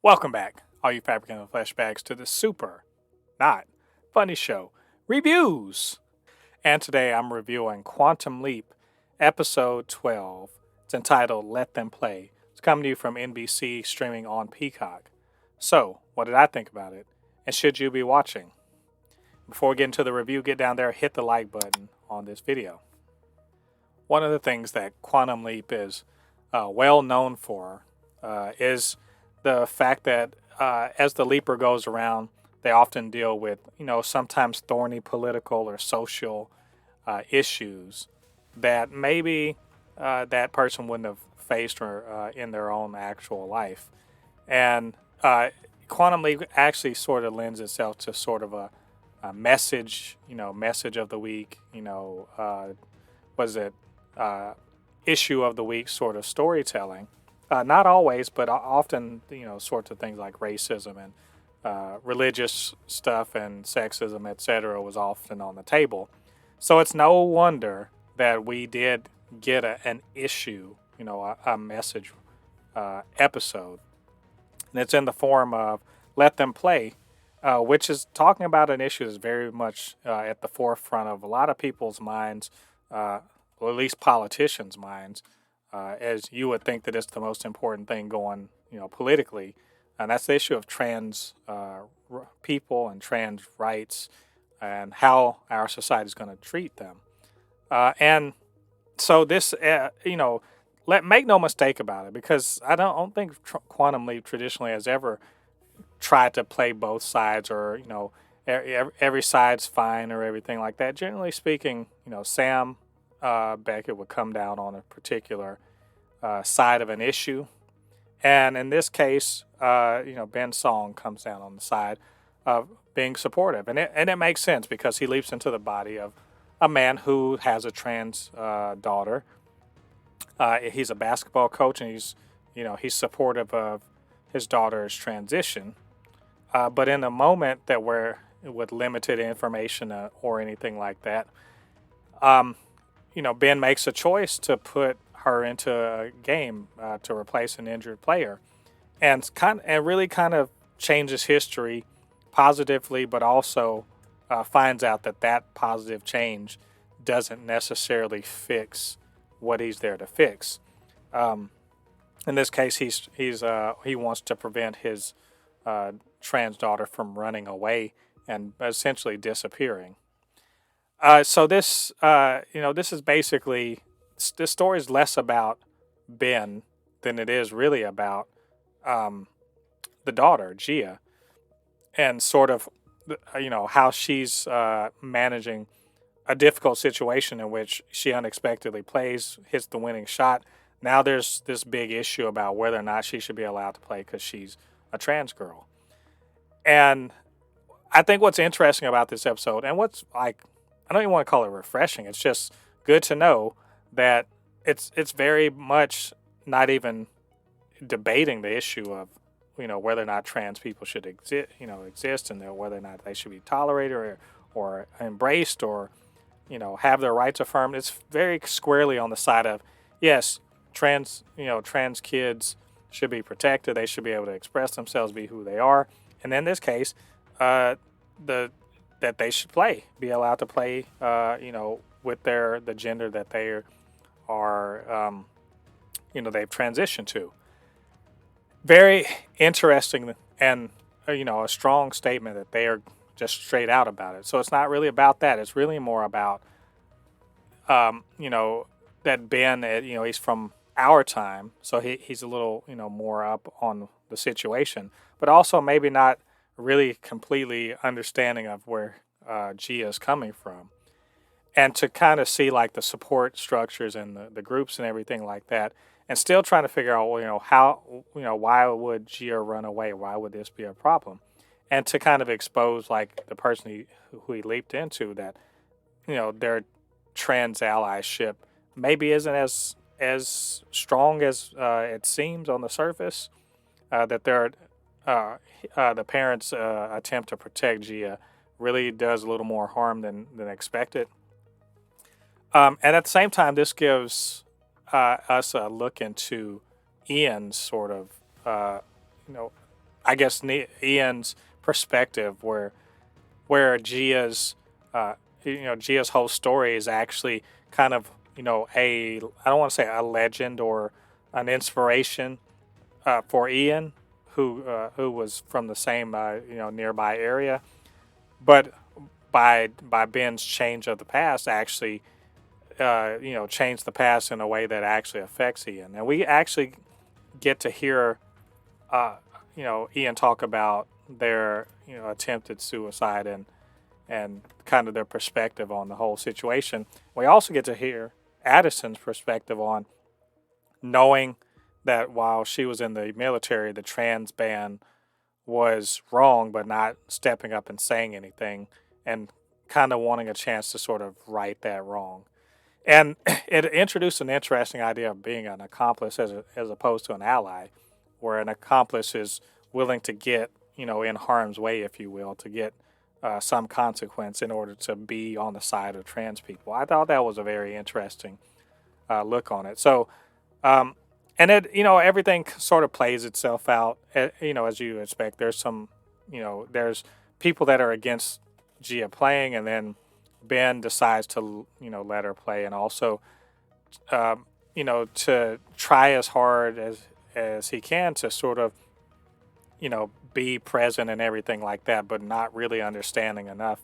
Welcome back, all you Fabricans and Fleshbags, to the super, not funny show, Reviews. And today I'm reviewing Quantum Leap, episode 12. It's entitled Let Them Play. It's coming to you from NBC, streaming on Peacock. So, what did I think about it? And should you be watching? Before we get into the review, get down there, hit the like button on this video. One of the things that Quantum Leap is well known for is the fact that as the leaper goes around, they often deal with, sometimes thorny political or social issues that maybe that person wouldn't have faced or in their own actual life. And Quantum Leap actually sort of lends itself to sort of a message, message of the week, was it issue of the week sort of storytelling. Not always, but often, sorts of things like racism and religious stuff and sexism, etc., was often on the table. So it's no wonder that we did get an issue, a message episode. And it's in the form of Let Them Play, which is talking about an issue that's very much at the forefront of a lot of people's minds, or at least politicians' minds. As you would think that it's the most important thing going, politically, and that's the issue of trans people and trans rights and how our society is going to treat them. And so this, make no mistake about it, because I don't think Quantum Leap traditionally has ever tried to play both sides, or every side's fine or everything like that. Generally speaking, Sam Beckett would come down on a particular side of an issue, and in this case, Ben Song comes down on the side of being supportive, and it makes sense because he leaps into the body of a man who has a trans daughter. He's a basketball coach, and he's supportive of his daughter's transition, but in a moment that we're with limited information or anything like that. Ben makes a choice to put her into a game to replace an injured player, and really kind of changes history positively, but also finds out that positive change doesn't necessarily fix what he's there to fix. In this case, he wants to prevent his trans daughter from running away and essentially disappearing. So this is basically, this story is less about Ben than it is really about the daughter, Gia, and sort of, how she's managing a difficult situation in which she unexpectedly hits the winning shot. Now there's this big issue about whether or not she should be allowed to play because she's a trans girl. And I think what's interesting about this episode, and what's like, I don't even want to call it refreshing, it's just good to know that it's very much not even debating the issue of whether or not trans people should exist, and whether or not they should be tolerated or embraced, or have their rights affirmed. It's very squarely on the side of, yes, trans kids should be protected. They should be able to express themselves, be who they are, and in this case, that they should be allowed to play, with the gender that they are, they've transitioned to. Very interesting, and a strong statement that they are just straight out about it. So it's not really about that. It's really more about, that Ben, he's from our time, so he's a little, more up on the situation, but also maybe not really completely understanding of where Gia is coming from. And to kind of see like the support structures and the groups and everything like that, and still trying to figure out, how, why would Gia run away? Why would this be a problem? And to kind of expose like the person who he leaped into, that, their trans allyship maybe isn't as strong as it seems on the surface. That the parents' attempt to protect Gia really does a little more harm than expected. And at the same time, this gives us a look into Ian's sort of, I guess Ian's perspective, where Gia's Gia's whole story is actually kind of a I don't want to say a legend or an inspiration for Ian, who was from the same nearby area, but by Ben's change of the past actually changed the past in a way that actually affects Ian, and we actually get to hear Ian talk about their attempted suicide and kind of their perspective on the whole situation. We also get to hear Addison's perspective on knowing that while she was in the military, the trans ban was wrong, but not stepping up and saying anything and kind of wanting a chance to sort of right that wrong. And it introduced an interesting idea of being an accomplice as opposed to an ally, where an accomplice is willing to get, in harm's way, if you will, to get some consequence in order to be on the side of trans people. I thought that was a very interesting look on it. So, and everything sort of plays itself out, as you expect. There's there's people that are against Gia playing, and then Ben decides to, let her play, and also, to try as hard as he can to sort of, be present and everything like that, but not really understanding enough,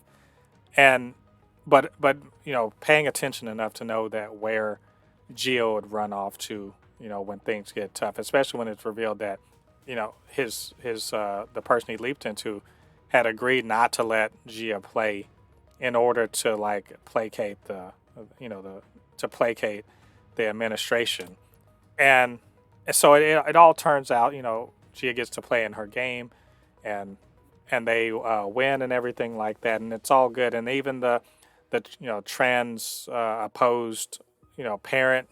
and but paying attention enough to know that where Gio would run off to, when things get tough, especially when it's revealed that, his the person he leaped into had agreed not to let Gia play in order to like placate placate the administration, and so it all turns out, Gia gets to play in her game, and they win and everything like that, and it's all good, and even the trans opposed parent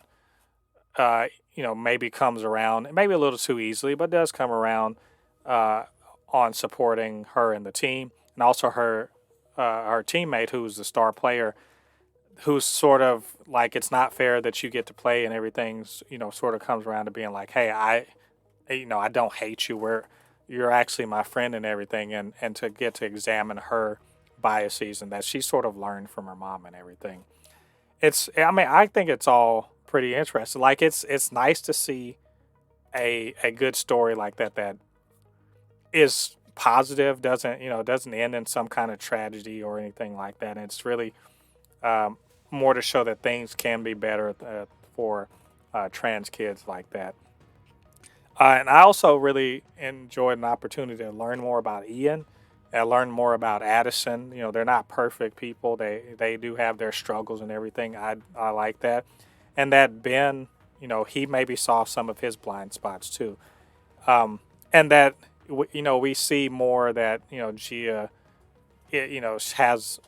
maybe comes around, maybe a little too easily, but does come around on supporting her and the team, and also her teammate, who's the star player, who's sort of like, it's not fair that you get to play and everything's, sort of comes around to being like, hey, I don't hate you. You're actually my friend and everything. And to get to examine her biases and that she sort of learned from her mom and everything. I think it's all pretty interesting. Like, it's nice to see a good story like that is positive, doesn't end in some kind of tragedy or anything like that. And it's really more to show that things can be better for trans kids like that. And I also really enjoyed an opportunity to learn more about Ian and learn more about Addison. They're not perfect people. They do have their struggles and everything. I like that. And that Ben, he maybe saw some of his blind spots too. And that, we see more that, Gia, has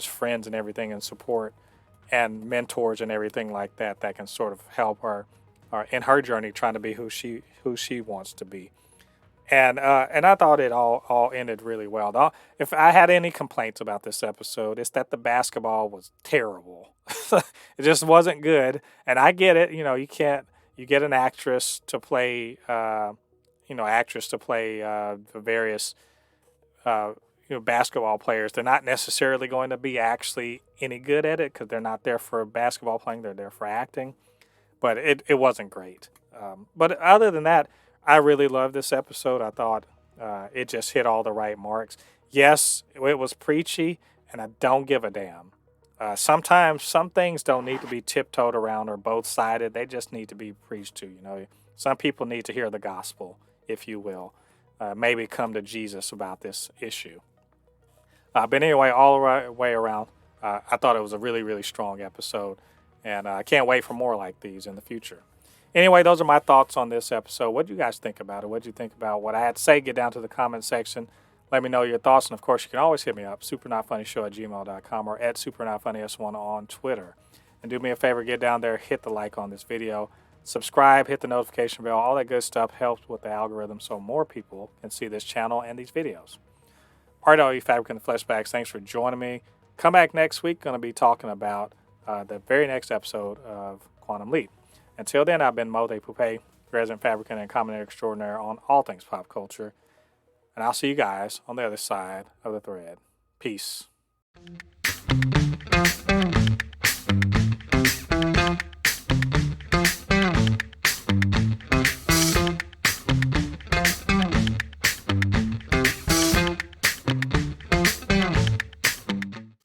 friends and everything and support and mentors and everything like that can sort of help her in her journey trying to be who she wants to be. And I thought it all ended really well. If I had any complaints about this episode, it's that the basketball was terrible. It just wasn't good. And I get it. You get an actress to play, the various, basketball players. They're not necessarily going to be actually any good at it because they're not there for basketball playing. They're there for acting. But it wasn't great. But other than that, I really loved this episode. I thought it just hit all the right marks. Yes, it was preachy, and I don't give a damn. Sometimes some things don't need to be tiptoed around or both-sided. They just need to be preached to. Some people need to hear the gospel, if you will. Maybe come to Jesus about this issue. But anyway, all the way around, I thought it was a really, really strong episode. And I can't wait for more like these in the future. Anyway, those are my thoughts on this episode. What do you guys think about it? What do you think about what I had to say? Get down to the comment section. Let me know your thoughts. And, of course, you can always hit me up, supernotfunnyshow@gmail.com or @supernotfunnys1 on Twitter. And do me a favor, get down there, hit the like on this video. Subscribe, hit the notification bell. All that good stuff helps with the algorithm so more people can see this channel and these videos. All right, all you Fabricans and Fleshbags, thanks for joining me. Come back next week. Going to be talking about the very next episode of Quantum Leap. Until then, I've been Mo de Poupée, resident fabricant and commentator extraordinaire on all things pop culture. And I'll see you guys on the other side of the thread. Peace.